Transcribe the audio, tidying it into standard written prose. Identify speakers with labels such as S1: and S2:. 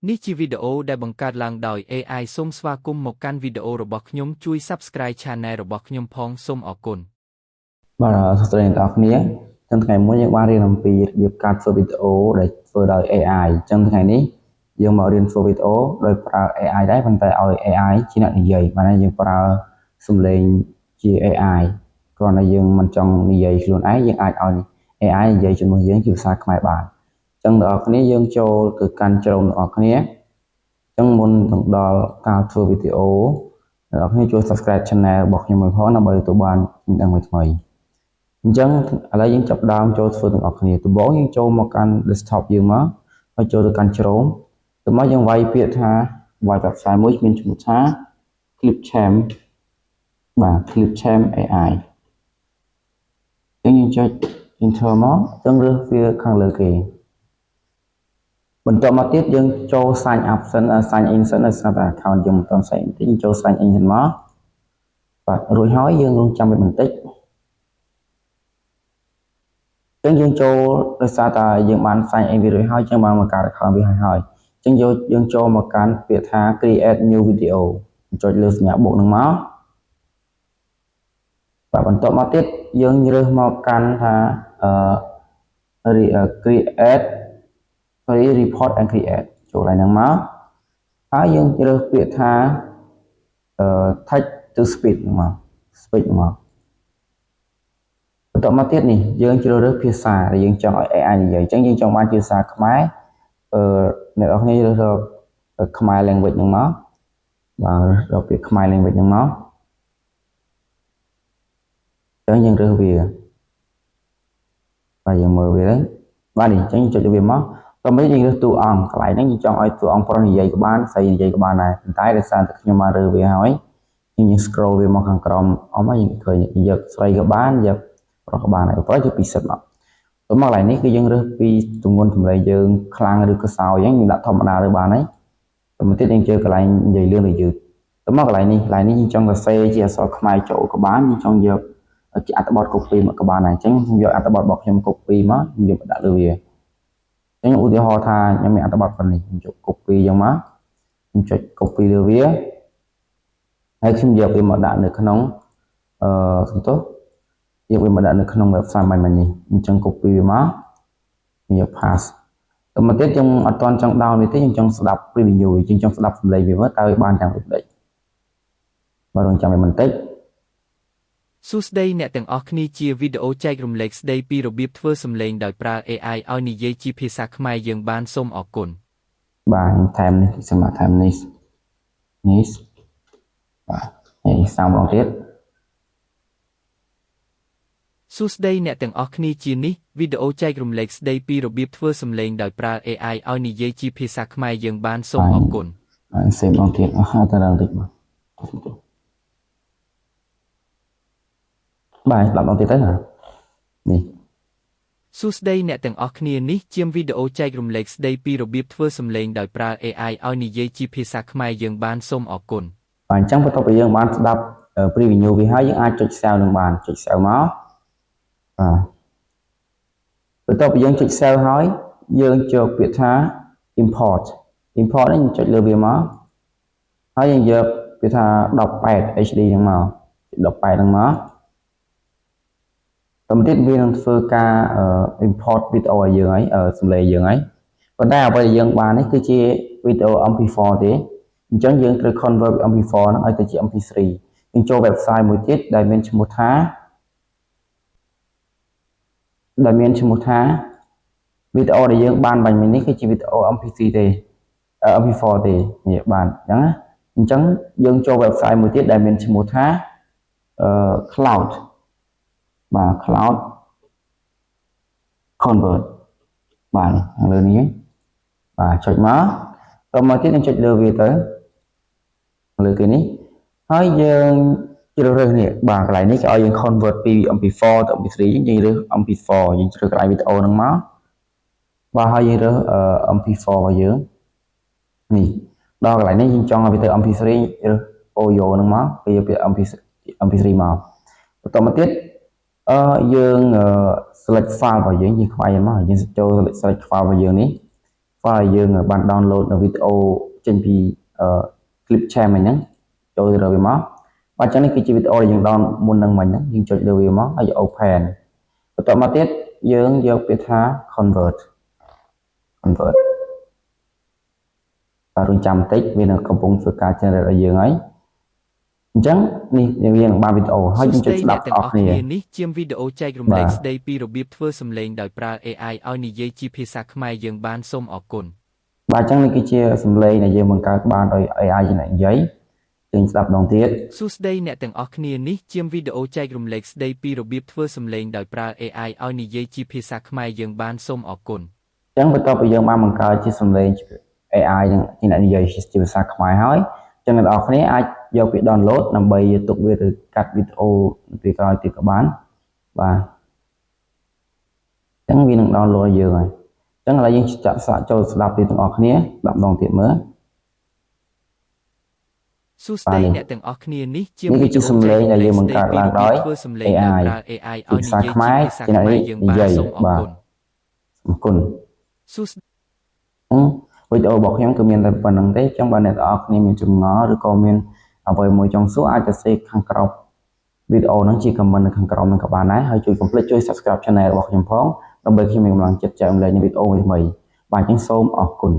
S1: នេះជាវីដេអូដែលបង្កើតឡើងដោយ AI សូមស្វាគមន៍មកកាន់វីដេអូរបស់ខ្ញុំជួយ Subscribe Channel របស់ខ្ញុំផងសូមអរគុណ
S2: បាទសួស្តីអ្នកនរគ្នាចឹងថ្ងៃមួយយើងបានរៀនអំពីរបៀបកាត់ធ្វើវីដេអូដែលធ្វើដោយ AI ចឹងថ្ងៃនេះយើងមករៀនធ្វើវីដេអូដោយប្រើ AI ដែរប៉ុន្តែឲ្យ AI ជាអ្នកនិយាយបានយើងប្រើសំឡេងជា AI គ្រាន់តែយើងមិនចង់និយាយខ្លួនឯងយើងអាចឲ្យ AI និយាយជាមួយយើងជាភាសាខ្មែរបានចឹងអ្នកនរគ្នាយើងចូលទៅកាន់ជ្រុងអ្នកនរគ្នាចឹងមុននឹងដល់ការធ្វើវីដេអូអ្នកនរគ្នាជួយ Subscribe Channel របស់ខ្ញុំមួយផងដើម្បីទទួលបានចំណេះដឹងថ្មីៗអញ្ចឹងឥឡូវយើងចាប់ដើមចូលធ្វើទាំងអស់គ្នាដំបូងយើងចូលមកកាន់ desktop យើងមកហើយចូលទៅកាន់ Chrome ទៅមកយើងវាយពាក្យថាវាយ website មួយមានឈ្មោះថា Clipchamp បាទ Clipchamp AI យើងចុច enter មកអញ្ចឹងរើសវាខាងលើគេបន្តមកទៀតយើងចូល sign up សិន sign in សិនដោយសារតែ account យើងមិនទាន់ sign in ទេយើងចូល sign in សិនមកបាទរួចហើយយើងរងចាំវាបន្តិចយើងចូលដោយសារតែយើងបាន sign in វារួចហើយចឹងបានបង្កើត account វាហើយចឹងយើងចូលមកកាន់ពាក្យថា create new video ចុចលើសញ្ញាបូកនឹងមកបាទបន្តមកទៀតយើងរើសមកកាន់ថាcreate report and create ចូលឡើងហ្នឹងមកហើយយើងរើសពាក្យថាtext to speech ហ្នឹងមក speech ហ្នឹងមកបន្តមកទៀតនេះយើងជ្រើសរើសភាសាដែលយើងចង់ឲ្យ AI និយាយអញ្ចឹងយើងចង់បានជាភាសាខ្មែរអ្នកនរគ្នារើសខ្មែរ language ហ្នឹងមកបាទរើសពាក្យខ្មែរ language ហ្នឹងមកអញ្ចឹងយើងរើសវាបាទយើងមើលវាបាទនេះអញ្ចឹងចុចវាមកតោះមិនយើងរើសតួអង្គកន្លែងហ្នឹងយើងចង់ឲ្យតួអង្គប្រុសនិយាយក៏បានស្រីនិយាយក៏បានដែរប៉ុន្តែដោយសារតែខ្ញុំបានរើសវាហើយយើង scroll វាមកខាងក្រោមអស់មកយើងឃើញយកស្រីក៏បានយកប្រុសក៏បានហើយប្រុសយកពីសិតមកទៅមកកន្លែងនេះគឺយើងរើសពីទម្ងន់សម្លេងយើងខ្លាំងឬក៏សោយអញ្ចឹងយើងដាក់ធម្មតាទៅបានហើយទៅមកទៀតយើងជឿកន្លែងនិយាយលឿនឬយឺតទៅមកកន្លែងនេះយើងចង់សរសេរជាអក្សរខ្មែរចូលក៏បានយើងចង់យកជាអត្ថបទ copy មកក៏បានដែរអញ្ចឹងខ្ញុំយកអត្ថបទរបស់ខ្ញុំ copy មកខ្ញុំយកមកដាក់លើវាអញ្ចឹងឧទាហរណ៍ថាខ្ញុំមានអត្ថបទប៉ុណ្នេះខ្ញុំយក copy យ៉ាងមកខ្ញុំចុច copy លើវាហើយខ្ញុំយកវាមកដាក់នៅក្នុងសំទោសយកវាមកដាក់នៅក្នុង website បាញ់នេះអញ្ចឹង copy វាមកខ្ញុំយក pass ទៅមកទៀតខ្ញុំអត់ទាន់ចង់ដោនវាទេខ្ញុំចង់ស្ដាប់ preview យើងចង់ស្ដាប់សំឡេងវាមើលតើវាបានយ៉ាងដូចម្ដេចបាទរងចាំវាបន្តិច
S1: សួស្តីអ្នកទាំងអស់គ្នាជាវីដេអូចែករំលែកស្ដីពីរបៀបធ្វើសំឡេងដោយប្រើ AI ឲ្យនិយាយជាភាសាខ្មែរយើងបានសូមអរគុណ
S2: បាទខ្ញុំថែមនេះសម្រាប់ថែមនេះបាទហើយសាំម្ដងទៀត
S1: សួស្តីអ្នកទាំងអស់គ្នាជានេះវីដេអូចែករំលែកស្ដីពីរបៀបធ្វើសំឡេងដោយប្រើ AI ឲ្យនិយាយជាភាសាខ្មែរយើងបានសូមអរគុណ
S2: ហើយសេម្ដងទៀតអស់ទៅដល់តិចមកបាទ10ដងទៀតទៅនេះ
S1: សួស្តីអ្នកទាំងអស់គ្នានេះជាវីដេអូចែករំលែកស្ដីពីរបៀបធ្វើសំឡេងដោយប្រើ AI ឲ្យនិយាយជាភាសាខ្មែរយើងបានសូមអរគុណ
S2: បាទអញ្ចឹងបន្ទាប់ពីយើងបានស្ដាប់ preview វាហើយយើងអាចចុច save នឹងបានចុច save មកបន្ទាប់ពីយើងចុច save ហើយយើងចូលពាក្យថា import នេះយើងចុចលើវាមកហើយយើងយកពាក្យថា18 HD ហ្នឹងមក18ហ្នឹងមកតទៅទៀតវានឹងធ្វើការ import វីដេអូឲ្យយើងហើយសំឡេងយើងហើយប៉ុន្តែអ្វីដែលយើងបាននេះគឺជាវីដេអូ MP4 ទេអញ្ចឹងយើងត្រូវ convert MP4 ហ្នឹងឲ្យទៅជា MP3 យើងចូល website មួយទៀតដែលមានឈ្មោះថាវីដេអូដែលយើងបានបាញ់មិញនេះគឺជាវីដេអូ MP3 ទេ MP4 ទេនេះបានអញ្ចឹងយើងចូល website មួយទៀតដែលមានឈ្មោះថា cloud បាទ cloud convert បាទខាងលើនេះបាទចុចមកតមកទៀតយើងចុចលើវាទៅលើគេនេះហើយយើងជ្រើសរើសនេះបាទកន្លែងនេះគេឲ្យយើង convert ពី MP4 ទៅ MP3 យើងរើស MP4 យើងជ្រើសកន្លែងវីដេអូហ្នឹងមកបាទហើយយើងរើស MP4 របស់យើងនេះដល់កន្លែងនេះយើងចង់ឲ្យវាទៅ MP3 រើស audio ហ្នឹងមកវាយកពាក្យ MP3 មកបន្តមកទៀតយើង select file របស់យើងខ្វាយមកយើងចូល select file របស់យើងនេះ file យើងបាន download នៅវីដេអូចេញពី clip share មិញហ្នឹងចូលទៅវាមកបាទអញ្ចឹងនេះគឺជាវីដេអូដែលយើង down មុននឹងមិញហ្នឹងយើងចុចលើវាមកហើយ open បន្ទាប់មកទៀតយើងយកពាក្យថា convert បាទរួចចាំបន្តិចវានៅកំពុងធ្វើការ generate ឲ្យយើងហើយអញ្ចឹងនេះយើងបានវីដេអូហើយយើងចុចស្ដាប់អស់គ្នា
S1: នេះជាវីដេអូចែករំលែកស្ដីពីរបៀបធ្វើសំឡេងដោយប្រើ AI ឲ្យនិយាយជាភាសាខ្មែរយើងបានសូមអរគុណ
S2: បាទអញ្ចឹងនេះគឺជាសំឡេងដែលយើងបង្កើតបានដោយ AI ជាអ្នកនិយាយយើងស្ដាប់ម្ដងទៀត
S1: សួស្ដីអ្នកទាំងអស់គ្នានេះជាវីដេអូចែករំលែកស្ដីពីរបៀបធ្វើសំឡេងដោយប្រើ AI ឲ្យនិយាយជាភាសាខ្មែរយើងបានសូមអរគុណ
S2: អញ្ចឹងបន្ទាប់ពីយើងបានបង្កើតជាសំឡេង AI ជាអ្នកនិយាយជាភាសាខ្មែរហើយអញ្ចឹងអ្នកនរគ្នាអាចយកវា download ដើម្បីទុកវាទៅកាត់វីដេអូពីក្រោយទៀតក៏បានបាទអញ្ចឹងវានឹង download ឲ្យយើងហើយអញ្ចឹងឥឡូវយើងចាក់សាកចូលស្ដាប់វាទាំងអស់គ្នាស្ដាប់ម្ដងទៀតមើល
S1: សួស្ដីអ្នកទាំងអស់គ្នានេះជា
S2: វីដេអូសំឡេងដែលយើងបង្កើតឡើងដោយ AI
S1: ប្រើ AI ឲ្យនិយាយជាភាសាខ្មែរយើងបានសូមអរគុណ
S2: អរគុណ
S1: សួស្ដី
S2: វីដេអូរបស់ខ្ញុំគឺមានតែប៉ុណ្្នឹងទេអញ្ចឹងបើអ្នកទាំងអស់គ្នាមានចម្ងល់ឬក៏មានអ្វីមួយចង់សួរអាចទៅសេខាងក្រោមវីដេអូហ្នឹងជា comment នៅខាងក្រោមហ្នឹងក៏បានដែរហើយជួយកុំភ្លេចជួយ subscribe channel របស់ខ្ញុំផងដើម្បីខ្ញុំមានកម្លាំងចិត្តចែករំលែកវីដេអូថ្មីៗបាទអញ្ចឹងសូមអរគុណ